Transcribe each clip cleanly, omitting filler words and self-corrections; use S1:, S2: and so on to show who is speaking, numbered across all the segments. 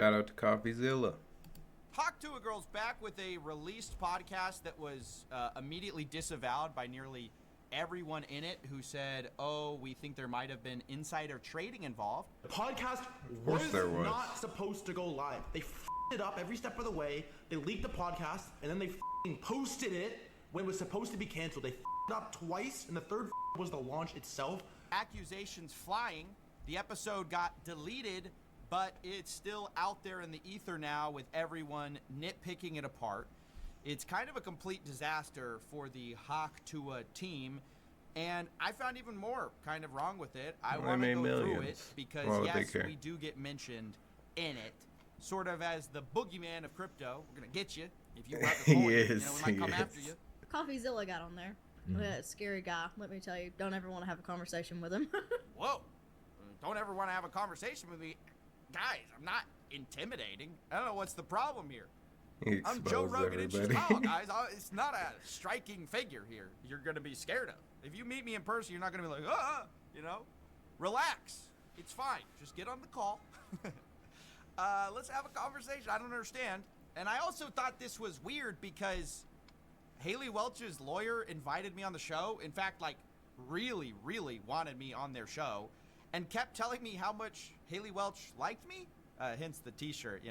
S1: Shout out to Coffeezilla.
S2: Hawk Tuah Girl's back with a released podcast that was immediately disavowed by nearly everyone in it who said, oh, we think there might have been insider trading involved.
S3: The podcast was not supposed to go live. They f***ed it up every step of the way. They leaked the podcast, and then they f***ing posted it when it was supposed to be canceled. They f***ed it up twice, and the third was the launch itself.
S2: Accusations flying. The episode got deleted, but it's still out there in the ether now with everyone nitpicking it apart. It's kind of a complete disaster for the Hawk Tuah team, and I found even more kind of wrong with it. I want to go through it because, yes, we do get mentioned in it, sort of as the boogeyman of crypto. We're going to get you if you got the coin. We might come after you.
S4: Coffeezilla got on there. Scary guy, let me tell you. Don't ever want to have a conversation with him.
S2: Whoa. Don't ever want to have a conversation with me. Guys, I'm not intimidating. I don't know what's the problem here. I'm Joe Rogan in Chicago, guys. It's not a striking figure here you're going to be scared of. If you meet me in person, you're not going to be like, Relax. It's fine. Just get on the call. Let's have a conversation. I don't understand. And I also thought this was weird because Haley Welch's lawyer invited me on the show. In fact, really, really wanted me on their show and kept telling me how much Haley Welch liked me. Hence the t-shirt,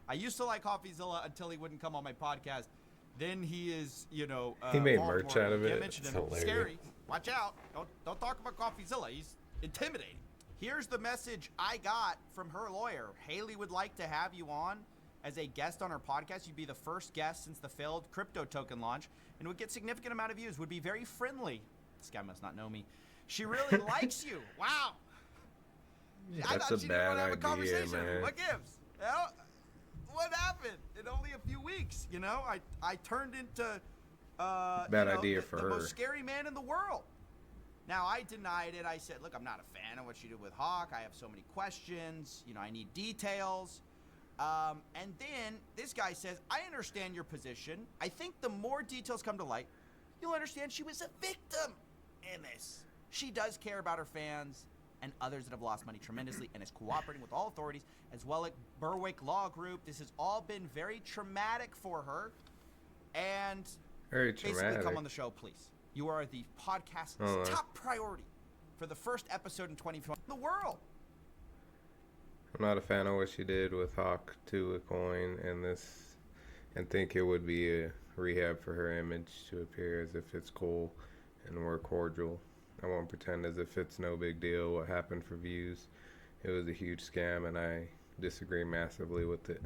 S2: I used to like Coffeezilla until he wouldn't come on my podcast. Then he is,
S1: he made merch out of it.
S2: It's scary. Watch out. Don't talk about Coffeezilla. He's intimidating. Here's the message I got from her lawyer. Haley would like to have you on as a guest on her podcast. You'd be the first guest since the failed crypto token launch and would get significant amount of views, would be very friendly. This guy must not know me. She really likes you. Wow.
S1: That's a bad idea, man.
S2: What gives? What happened in only a few weeks? I turned into
S1: bad idea for her.
S2: The most scary man in the world. Now, I denied it. I said, look, I'm not a fan of what you did with Hawk. I have so many questions. I need details. And then this guy says, I understand your position. I think the more details come to light, you'll understand she was a victim in this. She does care about her fans and others that have lost money tremendously and is cooperating with all authorities as well as Berwick Law Group. This has all been very traumatic for her. And
S1: very
S2: basically come on the show, please. You are the podcast's top priority for the first episode in 2020 in the world.
S1: I'm not a fan of what she did with Hawk Tuah coin and think it would be a rehab for her image to appear as if it's cool and we're cordial. I won't pretend as if it's no big deal what happened for views. It was a huge scam, and I disagree massively with it.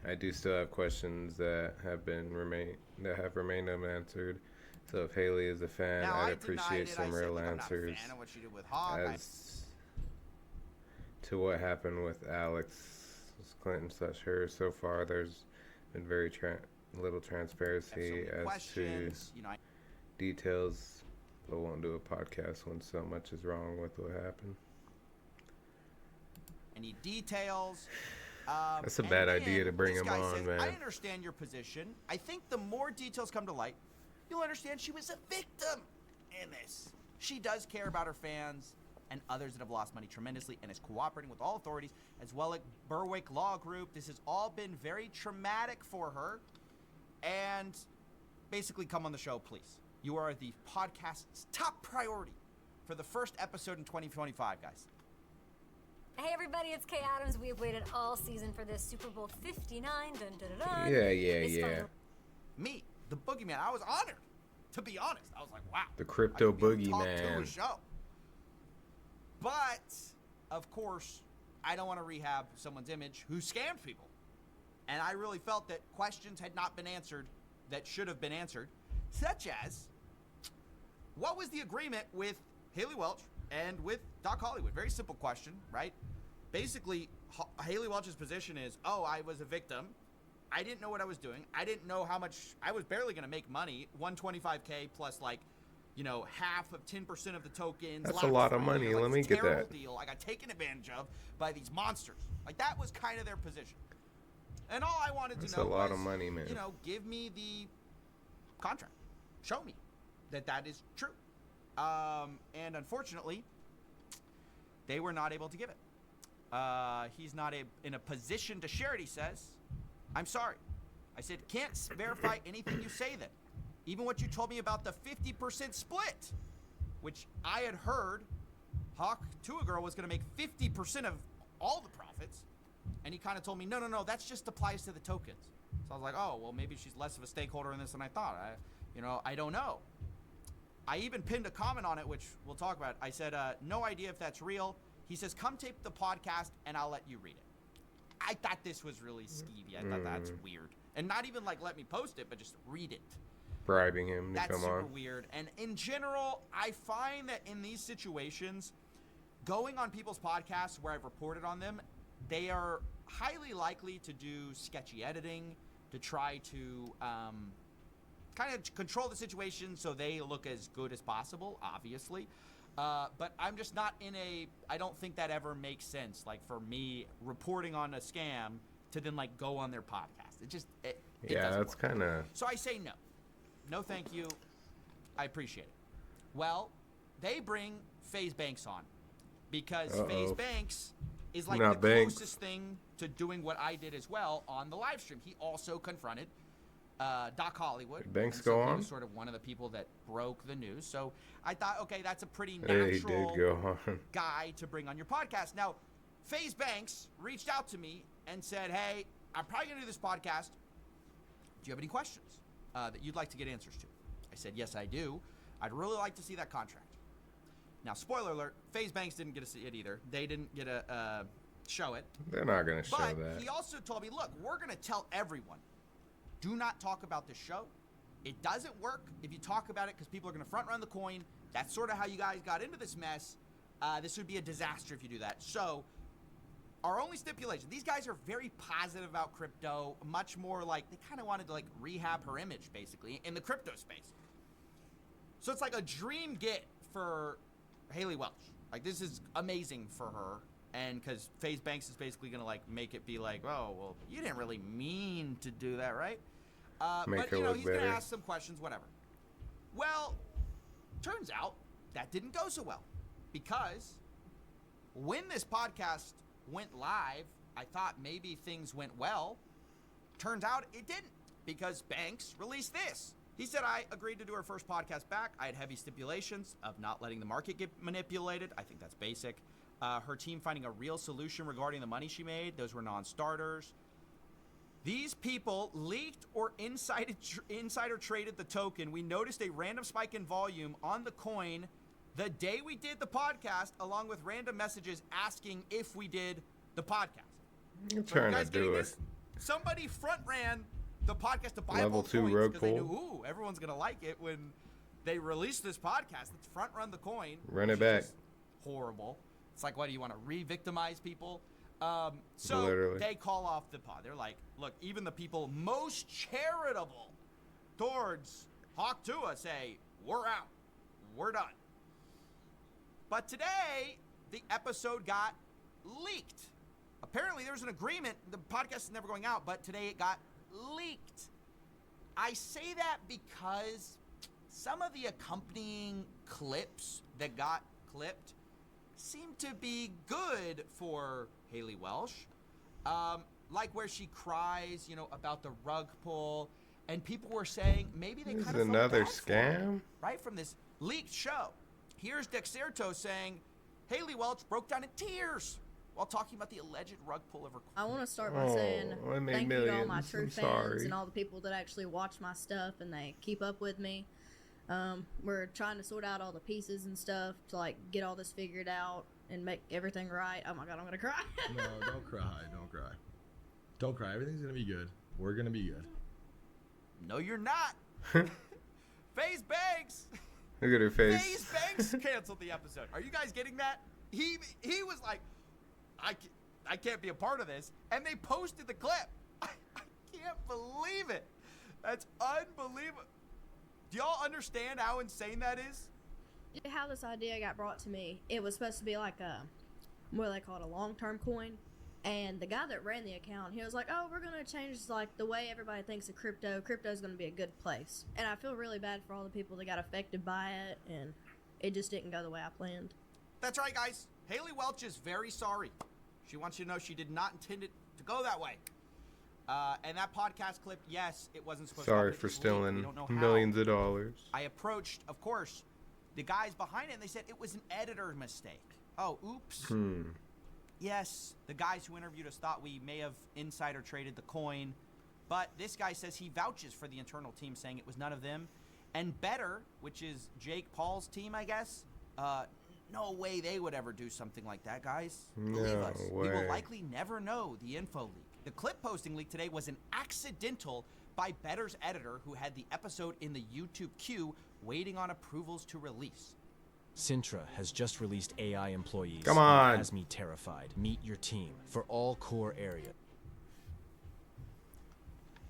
S1: I do still have questions that have remained unanswered. So if Haley is a fan, I'd appreciate some real answers as to what happened with Alex Clinton / her. So far, there's been very little transparency as to details. But won't do a podcast when so much is wrong with what happened.
S2: I need details.
S1: That's a bad idea to bring him on, man.
S2: I understand your position. I think the more details come to light, you'll understand she was a victim in this. She does care about her fans and others that have lost money tremendously and is cooperating with all authorities as well as Berwick Law Group. This has all been very traumatic for her. And basically come on the show, please. You are the podcast's top priority for the first episode in 2025, guys.
S5: Hey everybody, it's Kay Adams. We have waited all season for this Super Bowl 59. Dun, dun, dun, dun.
S1: Yeah.
S2: Me, the boogeyman. I was honored, to be honest. I was like, wow.
S1: The crypto boogeyman.
S2: But, of course, I don't want to rehab someone's image who scammed people. And I really felt that questions had not been answered that should have been answered, such as, what was the agreement with Haley Welch and with Doc Hollywood? Very simple question, right? Basically, Haley Welch's position is, I was a victim. I didn't know what I was doing. I didn't know how much. I was barely going to make money. $125K plus half of 10% of the tokens.
S1: That's a lot of money. Let me get that.
S2: Deal. I got taken advantage of by these monsters. That was kind of their position. And all I wanted to know was,
S1: that's a lot of money, man.
S2: Give me the contract. Show me that is true. And unfortunately, they were not able to give it. He's not in a position to share it, he says. I'm sorry. I said, can't verify anything you say then. Even what you told me about the 50% split, which I had heard Hawk Tuah Girl was going to make 50% of all the profits. And he kind of told me, no, that just applies to the tokens. So I was like, oh, well, maybe she's less of a stakeholder in this than I thought. I don't know. I even pinned a comment on it, which we'll talk about. I said, no idea if that's real. He says, come tape the podcast and I'll let you read it. I thought this was really skeevy. I thought that's weird. And not even like let me post it, but just read it.
S1: Bribing him to
S2: come on. That's super
S1: on.
S2: weird. And in general, I find that in these situations, going on people's podcasts where I've reported on them, they are highly likely to do sketchy editing, to try to kind of control the situation so they look as good as possible, obviously. But I'm just not I don't think that ever makes sense. Like for me, reporting on a scam to then like go on their podcast. It
S1: that's kind of.
S2: So I say no. No, thank you. I appreciate it. Well, they bring FaZe Banks on because FaZe Banks is like closest thing to doing what I did as well on the live stream. He also confronted Doc Hollywood.
S1: Did Banks go on?
S2: He was sort of one of the people that broke the news. So I thought, okay, that's a pretty natural guy to bring on your podcast. Now, FaZe Banks reached out to me and said, hey, I'm probably going to do this podcast. Do you have any questions that you'd like to get answers to? I said, yes, I do. I'd really like to see that contract. Now, spoiler alert, FaZe Banks didn't get to see it either. They didn't get to show it.
S1: They're not going to show that.
S2: But he also told me, look, we're going to tell everyone, do not talk about this show. It doesn't work if you talk about it because people are going to front run the coin. That's sort of how you guys got into this mess. This would be a disaster if you do that. So our only stipulation, these guys are very positive about crypto, much more like they kind of wanted to like rehab her image basically in the crypto space. So it's like a dream get for Haley Welch. Like this is amazing for her. And because FaZe Banks is basically going to like make it be like, oh, well, you didn't really mean to do that, right? But, he's going to ask some questions, whatever. Well, turns out that didn't go so well. Because when this podcast went live, I thought maybe things went well. Turns out it didn't. Because Banks released this. He said, I agreed to do our first podcast back. I had heavy stipulations of not letting the market get manipulated. I think that's basic. Her team finding a real solution regarding the money she made. Those were non-starters. These people leaked or insider traded the token. We noticed a random spike in volume on the coin the day we did the podcast, along with random messages asking if we did the podcast.
S1: You're trying to do it.
S2: Somebody front ran the podcast to buy
S1: Level 2 rug
S2: because they
S1: pull.
S2: knew, ooh, everyone's going to like it when they release this podcast. Let's front run the coin.
S1: Run it back.
S2: Horrible. It's like, what, do you want to re-victimize people? So
S1: Literally.
S2: They call off the pod. They're like, look, even the people most charitable towards Hawk Tuah say, we're out. We're done. But today, the episode got leaked. Apparently, there was an agreement. The podcast is never going out, but today it got leaked. I say that because some of the accompanying clips that got clipped seem to be good for Haley Welch. Like where she cries, about the rug pull, and people were saying maybe they kind of
S1: another scam,
S2: right, from this leaked show. Here's Dexerto saying Haley Welch broke down in tears while talking about the alleged rug pull of her.
S4: I want to start by saying thank you to all my true fans and all the people that actually watch my stuff and they keep up with me. We're trying to sort out all the pieces and stuff to like get all this figured out and make everything right. Oh my god, I'm gonna cry.
S3: No, don't cry. Don't cry. Everything's gonna be good. We're gonna be good.
S2: No, you're not. FaZe Banks.
S1: Look at her face.
S2: FaZe Banks canceled the episode. Are you guys getting that? He was like, I can't be a part of this, and they posted the clip. I can't believe it. That's unbelievable. Do y'all understand how insane that is?
S4: How this idea got brought to me, it was supposed to be like what do they call it, a long-term coin. And the guy that ran the account, he was like, oh, we're going to change like the way everybody thinks of crypto. Crypto's going to be a good place. And I feel really bad for all the people that got affected by it, and it just didn't go the way I planned.
S2: That's right, guys. Haley Welch is very sorry. She wants you to know she did not intend it to go that way. And that podcast clip, yes, it wasn't supposed to
S1: Sorry
S2: happen.
S1: for stealing
S2: don't know how.
S1: millions of dollars.
S2: I approached, of course, the guys behind it, and they said it was an editor mistake. Oh, oops. Yes, the guys who interviewed us thought we may have insider traded the coin, but this guy says he vouches for the internal team, saying it was none of them. And Better, which is Jake Paul's team, I guess, no way they would ever do something like that, guys. Believe us. We will likely never know the info leak. The clip posting leak today was an accidental by Better's editor who had the episode in the YouTube queue waiting on approvals to release.
S6: Sintra has just released AI employees.
S1: Come on.
S6: It has me terrified. Meet your team for all core area.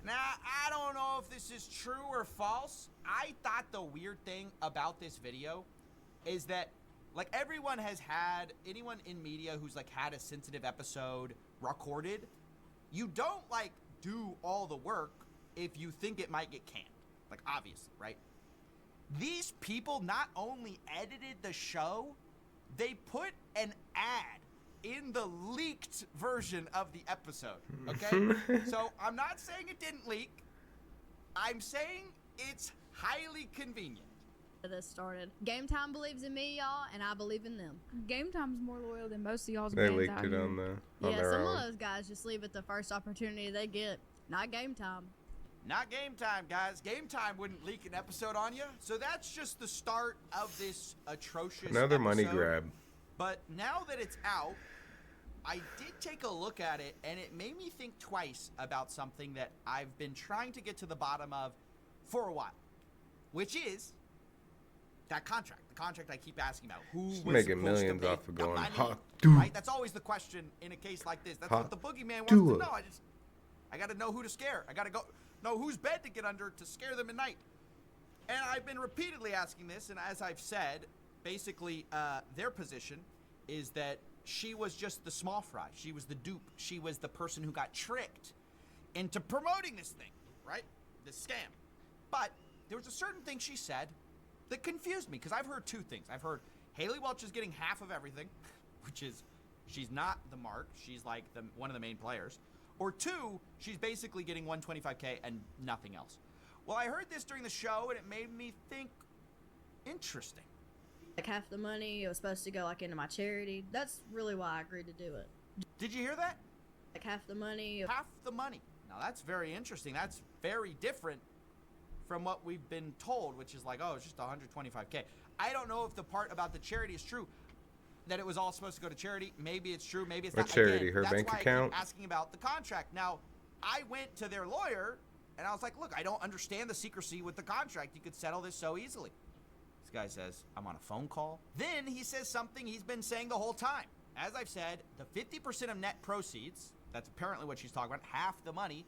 S2: Now, I don't know if this is true or false. I thought the weird thing about this video is that, like, everyone has had, anyone in media who's, like, had a sensitive episode recorded, you don't, like, do all the work if you think it might get canned. Like, obviously, right? These people not only edited the show, they put an ad in the leaked version of the episode, okay? So I'm not saying it didn't leak. I'm saying it's highly convenient.
S4: This started. Game Time believes in me, y'all, and I believe in them.
S7: Game Time's more loyal than most of y'all's
S1: They
S7: fans
S1: leaked
S7: out
S1: it
S7: here.
S1: on
S4: Yeah,
S1: their
S4: some
S1: own.
S4: of those guys just leave it the first opportunity they get. Not Game Time.
S2: Not Game Time, guys. Game Time wouldn't leak an episode on you. So that's just the start of this atrocious
S1: Another money
S2: episode.
S1: grab.
S2: But now that it's out, I did take a look at it, and it made me think twice about something that I've been trying to get to the bottom of for a while, which is that contract. The contract I keep asking about. Who
S1: She's
S2: was
S1: making
S2: supposed
S1: millions
S2: to make
S1: off of
S2: the
S1: going
S2: money,
S1: hot. Dude.
S2: right? That's always the question in a case like this. That's
S1: Hot
S2: what the boogeyman wants
S1: Tuah.
S2: to know. I got to know who to scare. I got to know whose bed to get under to scare them at night. And I've been repeatedly asking this, and as I've said, basically their position is that she was just the small fry. She was the dupe. She was the person who got tricked into promoting this thing, right? This scam. But there was a certain thing she said that confused me, because I've heard two things. I've heard Haley Welch is getting half of everything, which is she's not the mark. She's like one of the main players. Or two, she's basically getting $125K and nothing else. Well, I heard this during the show, and it made me think, interesting.
S4: Like half the money, it was supposed to go like into my charity. That's really why I agreed to do it.
S2: Did you hear that?
S4: Like half the money.
S2: Half the money. Now, that's very interesting. That's very different from what we've been told, which is like, oh, it's just $125K. I don't know if the part about the charity is true, that it was all supposed to go to charity. Maybe it's true, maybe it's
S1: What
S2: not.
S1: charity?
S2: Again,
S1: Her
S2: that's
S1: bank
S2: why
S1: account?
S2: I keep asking about the contract. Now, I went to their lawyer, and I was like, look, I don't understand the secrecy with the contract. You could settle this so easily. This guy says, I'm on a phone call. Then he says something he's been saying the whole time. As I've said, the 50% of net proceeds, that's apparently what she's talking about, half the money,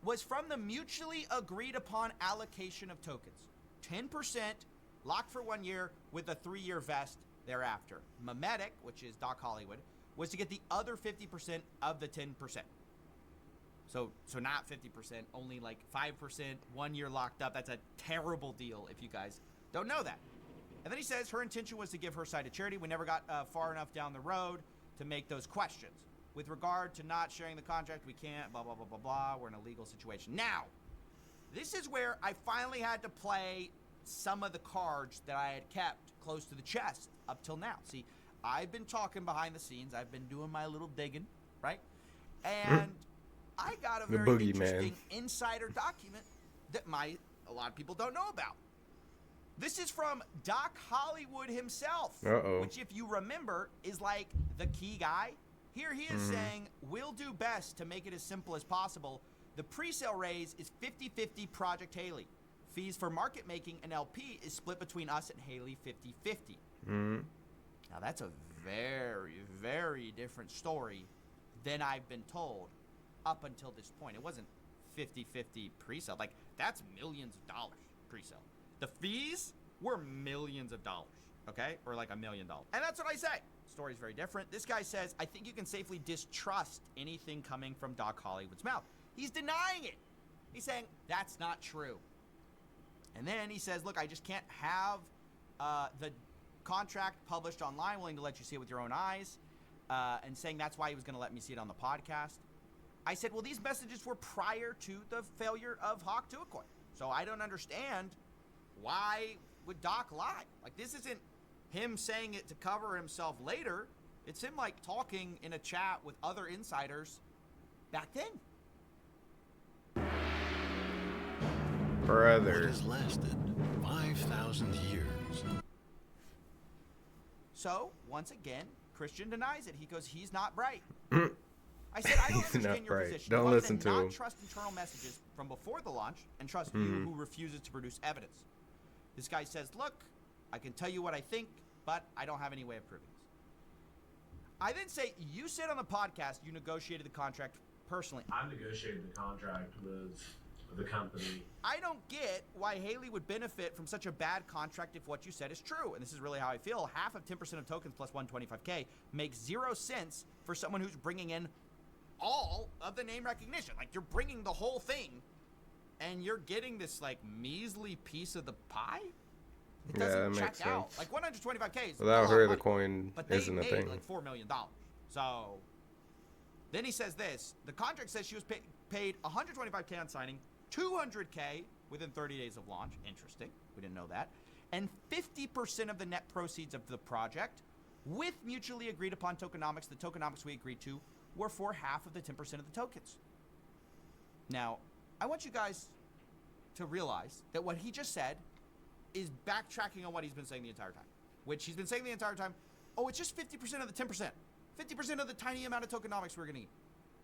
S2: was from the mutually agreed upon allocation of tokens. 10% locked for 1 year with a 3-year vest thereafter. Memetic, which is Doc Hollywood, was to get the other 50% of the 10%. So not 50%, only like 5%, 1 year locked up. That's a terrible deal if you guys don't know that. And then he says her intention was to give her side to charity. We never got far enough down the road to make those questions. With regard to not sharing the contract, we can't, blah, blah, blah, blah, blah. We're in a legal situation. Now, this is where I finally had to play some of the cards that I had kept close to the chest up till now. See, I've been talking behind the scenes. I've been doing my little digging, right? And I got a
S1: The
S2: very
S1: boogeyman.
S2: interesting insider document that a lot of people don't know about. This is from Doc Hollywood himself, which, if you remember, is like the key guy. Here he is saying, we'll do best to make it as simple as possible. The pre-sale raise is 50-50 Project Haley. Fees for market making and LP is split between us and Haley 50-50. Now, that's a very, very different story than I've been told up until this point. It wasn't 50-50 pre-sale. Like, that's millions of dollars pre-sale. The fees were millions of dollars, okay? Or like $1 million. And that's what I say. Story's very different. This guy says, I think you can safely distrust anything coming from Doc Hollywood's mouth. He's denying it. He's saying, that's not true. And then he says, look, I just can't have the contract published online, willing to let you see it with your own eyes. and saying that's why he was going to let me see it on the podcast. I said, well, these messages were prior to the failure of Hawk Tuah coin. So I don't understand why would Doc lie. Like, this isn't him saying it to cover himself later. It's him, like, talking in a chat with other insiders back then.
S1: Brother.
S8: What has lasted 5,000 years.
S2: So, once again, Christian denies it. He goes, he's not bright. I said, I don't
S1: He's
S2: understand
S1: not
S2: your
S1: bright.
S2: position.
S1: Don't
S2: Other
S1: listen
S2: than
S1: to
S2: not
S1: him.
S2: trust internal messages from before the launch and trust you who refuses to produce evidence. This guy says, look, I can tell you what I think, but I don't have any way of proving this. I then say, you said on the podcast you negotiated the contract personally.
S9: I negotiated the contract with the company.
S2: I don't get why Haley would benefit from such a bad contract if what you said is true. And this is really how I feel. Half of 10% of tokens plus 125K makes 0 sense for someone who's bringing in all of the name recognition. Like, you're bringing the whole thing and you're getting this, like, measly piece of the pie? It doesn't check out. Like, 125K is
S1: Without her, the
S2: money,
S1: coin
S2: but they
S1: isn't a
S2: made
S1: thing.
S2: like $4 million. So then he says this. The contract says she was paid 125K on signing, 200K within 30 days of launch. Interesting. We didn't know that. And 50% of the net proceeds of the project with mutually agreed upon tokenomics. The tokenomics we agreed to were for half of the 10% of the tokens. Now, I want you guys to realize that what he just said is backtracking on what he's been saying the entire time. Which he's been saying the entire time, oh, it's just 50% of the 10%. 50% of the tiny amount of tokenomics we're going to eat.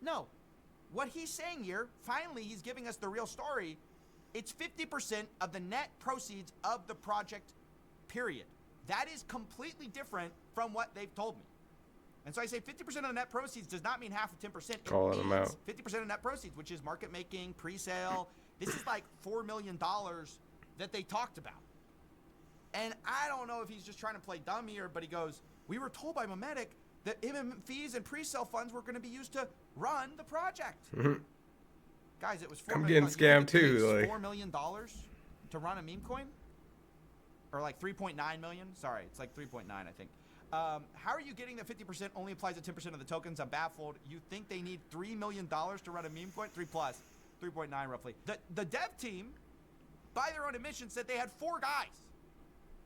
S2: No. What he's saying here, finally, he's giving us the real story. It's 50% of the net proceeds of the project, period. That is completely different from what they've told me. And so I say 50% of the net proceeds does not mean half of 10%.
S1: Calling them out.
S2: 50% of net proceeds, which is market making, pre-sale. This is like $4 million that they talked about. And I don't know if he's just trying to play dumb here, but he goes, we were told by Memetic that fees and pre-sale funds were going to be used to run the project. Guys, it was $4 million.
S1: I'm getting scammed too.
S2: $4
S1: Like,
S2: million to run a meme coin? Or like 3.9 million? Sorry, it's like 3.9, I think. How are you getting that 50% only applies to 10% of the tokens? I'm baffled. You think they need $3 million to run a meme coin? 3 plus. 3.9 roughly. The dev team, by their own admission, said they had 4 guys.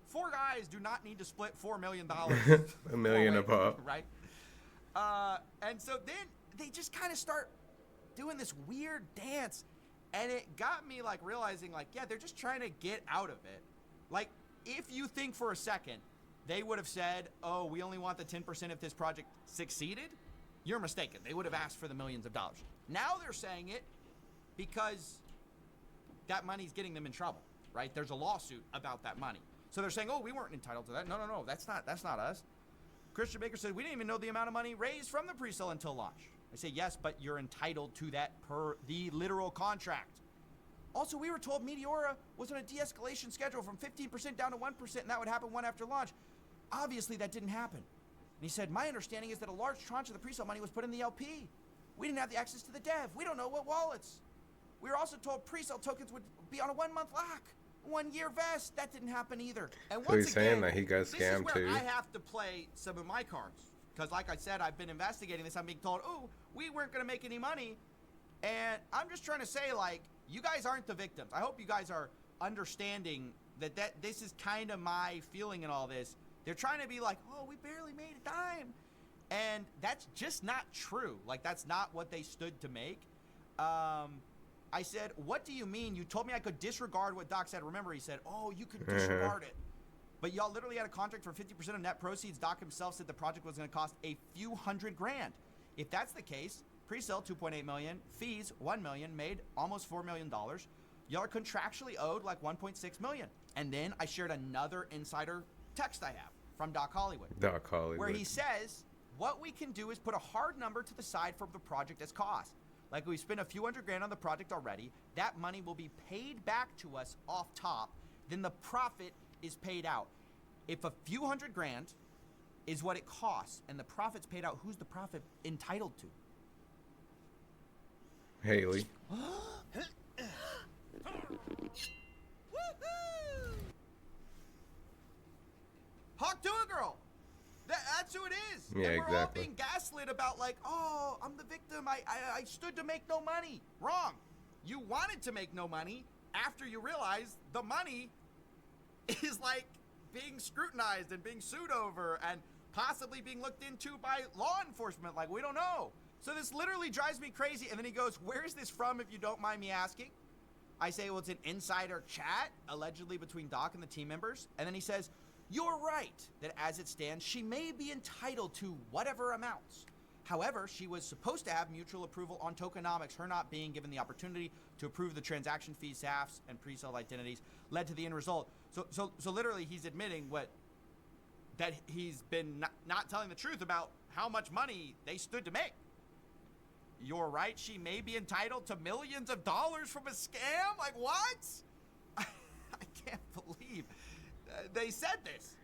S2: 4 guys do not need to split $4 million.
S1: $1 million a pop.
S2: Right? And so then they just kind of start doing this weird dance. And it got me like realizing like, yeah, they're just trying to get out of it. Like, if you think for a second they would have said, oh, we only want the 10% if this project succeeded, you're mistaken. They would have asked for the millions of dollars. Now they're saying it because that money's getting them in trouble, right? There's a lawsuit about that money. So they're saying, oh, we weren't entitled to that. No, that's not us. Christian Baker said, we didn't even know the amount of money raised from the pre-sale until launch. I say, yes, but you're entitled to that per the literal contract. Also, we were told Meteora was on a de-escalation schedule from 15% down to 1%, and that would happen one after launch. Obviously, that didn't happen. And he said, my understanding is that a large tranche of the pre-sale money was put in the LP. We didn't have the access to the dev. We don't know what wallets. We were also told pre-sale tokens would be on a 1-month lock, 1-year vest. That didn't happen either. And
S1: so
S2: once
S1: he's
S2: again,
S1: saying that he got scammed
S2: this is where
S1: too.
S2: I have to play some of my cards. Because like I said, I've been investigating this. I'm being told, oh, we weren't going to make any money. And I'm just trying to say, like, you guys aren't the victims. I hope you guys are understanding that this is kind of my feeling in all this. They're trying to be like, oh, we barely made a dime. And that's just not true. Like, that's not what they stood to make. I said, what do you mean? You told me I could disregard what Doc said. Remember, he said, oh, you could disregard it. But y'all literally had a contract for 50% of net proceeds. Doc himself said the project was going to cost a few $100,000. If that's the case, pre-sale $2.8 million, fees $1 million, made almost $4 million. Y'all are contractually owed like $1.6 million. And then I shared another insider text I have from Doc Hollywood.
S1: Doc Hollywood.
S2: Where he says, what we can do is put a hard number to the side for the project as cost. Like, we spent a few $100,000 on the project already. That money will be paid back to us off top. Then the profit is paid out. If a few $100,000 is what it costs and the profit's paid out, who's the profit entitled to?
S1: Haley.
S2: Hawk Tuah girl. That's who it is.
S1: Yeah,
S2: and we're all
S1: exactly.
S2: being gaslit about like, oh, I'm the victim. I stood to make no money. Wrong. You wanted to make no money after you realized the money is like being scrutinized and being sued over and possibly being looked into by law enforcement. Like, we don't know. So this literally drives me crazy. And then he goes, where is this from, if you don't mind me asking? I say, well, it's an insider chat, allegedly between Doc and the team members. And then he says, you're right that as it stands, she may be entitled to whatever amounts. However, she was supposed to have mutual approval on tokenomics. Her not being given the opportunity to approve the transaction fees, SAFs, and pre-sale identities led to the end result. So literally, he's admitting that he's been not telling the truth about how much money they stood to make. You're right. She may be entitled to millions of dollars from a scam. Like, what? I can't believe they said this.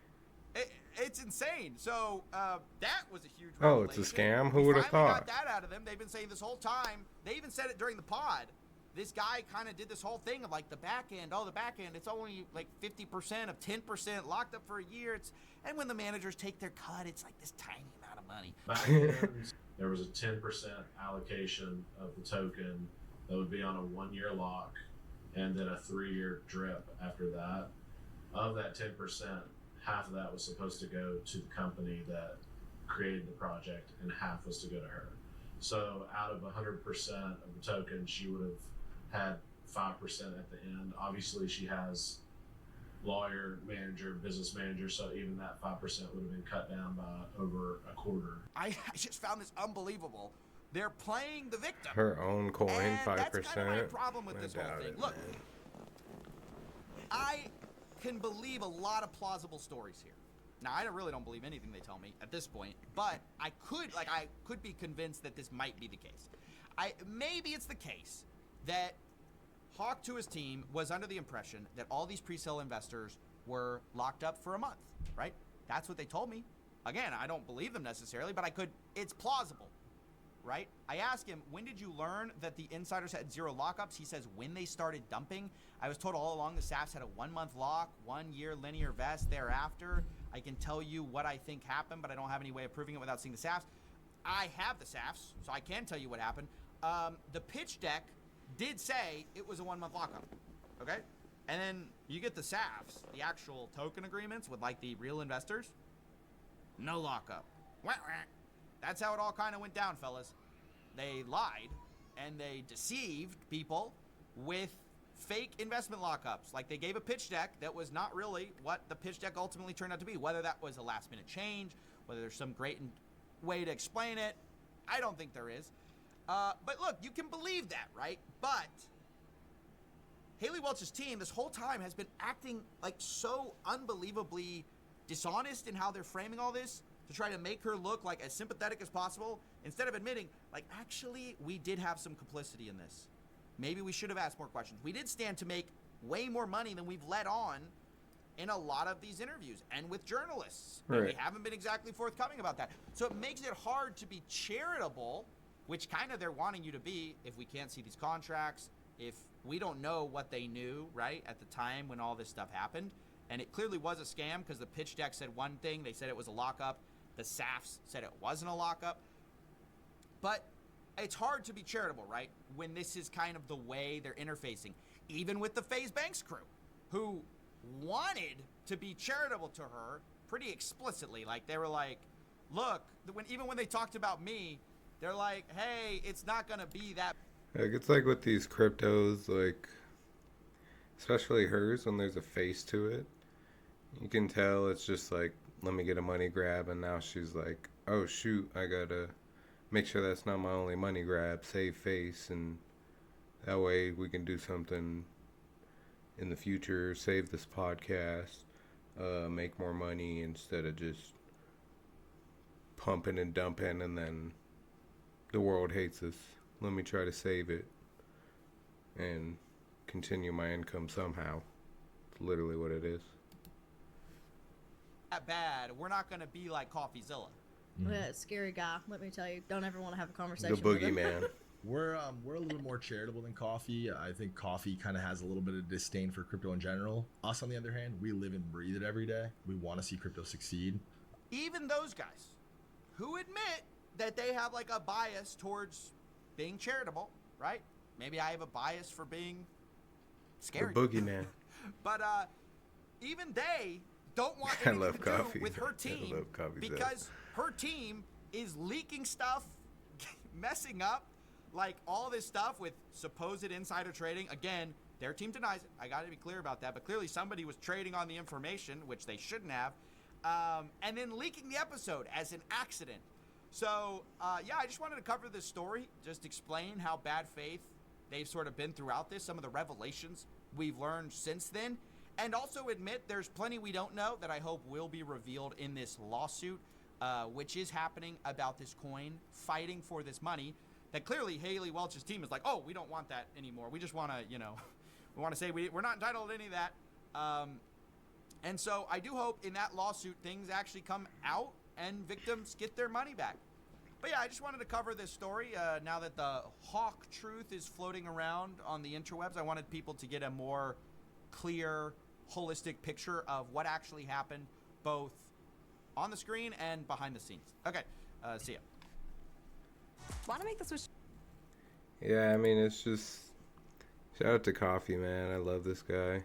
S2: It's insane. So that was a huge revelation.
S1: Oh, it's a scam? Who would have thought?
S2: Got that out of them. They've been saying this whole time. They even said it during the pod. This guy kind of did this whole thing of like the back end. Oh, the back end, it's only like 50% of 10% locked up for a year. And when the managers take their cut, it's like this tiny amount of money.
S9: Back then, there was a 10% allocation of the token that would be on a 1-year lock and then a 3-year drip after that. Of that 10%, half of that was supposed to go to the company that created the project and half was to go to her. So out of 100% of the token, she would have had 5% at the end. Obviously, she has lawyer, manager, business manager, so even that 5% would have been cut down by over a quarter.
S2: I just found this unbelievable. They're playing the victim.
S1: Her own coin, 5%.
S2: That's kind of my problem with this whole thing. Look,
S1: man.
S2: I can believe a lot of plausible stories here. Now, I really don't believe anything they tell me at this point, but I could be convinced that this might be the case. Maybe it's the case that Hawk to his team was under the impression that all these pre-sale investors were locked up for a month, right? That's what they told me. Again, I don't believe them necessarily, but it's plausible, right? I asked him, when did you learn that the insiders had 0 lockups? He says, when they started dumping. I was told all along the SAFs had a 1-month lock, 1-year linear vest thereafter. I can tell you what I think happened, but I don't have any way of proving it without seeing the SAFs. I have the SAFs, so I can tell you what happened. The pitch deck did say it was a 1-month lockup, okay? And then you get the SAFs, the actual token agreements with like the real investors. No lockup. That's how it all kind of went down, fellas. They lied and they deceived people with fake investment lockups. Like they gave a pitch deck that was not really what the pitch deck ultimately turned out to be. Whether that was a last minute change, whether there's some great way to explain it, I don't think there is. But look, you can believe that, right? But Haley Welch's team this whole time has been acting like so unbelievably dishonest in how they're framing all this to try to make her look like as sympathetic as possible instead of admitting, like, actually, we did have some complicity in this. Maybe we should have asked more questions. We did stand to make way more money than we've let on in a lot of these interviews and with journalists.
S1: Right.
S2: And we haven't been exactly forthcoming about that. So it makes it hard to be charitable, which kind of they're wanting you to be if we can't see these contracts, if we don't know what they knew, right, at the time when all this stuff happened. And it clearly was a scam because the pitch deck said one thing. They said it was a lockup. The SAFs said it wasn't a lockup. But it's hard to be charitable, right, when this is kind of the way they're interfacing. Even with the FaZe Banks crew, who wanted to be charitable to her pretty explicitly. Like, they were like, look, even when they talked about me, they're like, hey, it's not going to be that.
S1: Like, it's like with these cryptos, like, especially hers, when there's a face to it, you can tell it's just like, let me get a money grab, and now she's like, oh shoot, I gotta make sure that's not my only money grab, save face, and that way we can do something in the future, save this podcast, make more money instead of just pumping and dumping and then the world hates us. Let me try to save it and continue my income somehow. It's literally what it is.
S2: That bad. We're not going to be like Coffeezilla.
S4: Yeah, scary guy. Let me tell you, don't ever want to have a conversation
S1: The
S4: with him.
S1: boogeyman.
S10: We're a little more charitable than Coffee. I think Coffee kind of has a little bit of disdain for crypto in general. Us, on the other hand, we live and breathe it every day. We want to see crypto succeed.
S2: even those guys who admit that they have like a bias towards being charitable, right? Maybe I have a bias for being scary.
S1: The boogeyman.
S2: But even they don't want anything to do with her team because her team is leaking stuff, messing up, like all this stuff with supposed insider trading. Again, their team denies it. I got to be clear about that. But clearly somebody was trading on the information, which they shouldn't have, and then leaking the episode as an accident. So, yeah, I just wanted to cover this story, just explain how bad faith they've sort of been throughout this, some of the revelations we've learned since then, and also admit there's plenty we don't know that I hope will be revealed in this lawsuit, which is happening about this coin, fighting for this money, that clearly Haley Welch's team is like, oh, we don't want that anymore. We just want to, we want to say we're not entitled to any of that. And so I do hope in that lawsuit things actually come out and victims get their money back. But yeah, I just wanted to cover this story. Now that the Hawk truth is floating around on the interwebs, I wanted people to get a more clear, holistic picture of what actually happened, both on the screen and behind the scenes. Okay, see ya.
S11: Want to make the switch?
S1: Yeah, I mean, it's just shout out to Coffee, man. I love this guy.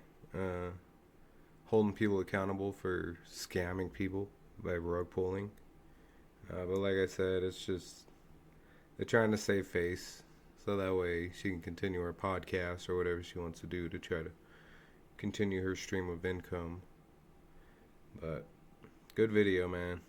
S1: Holding people accountable for scamming people by rug pulling. But like I said, it's just they're trying to save face so that way she can continue her podcast or whatever she wants to do to try to continue her stream of income. But good video, man.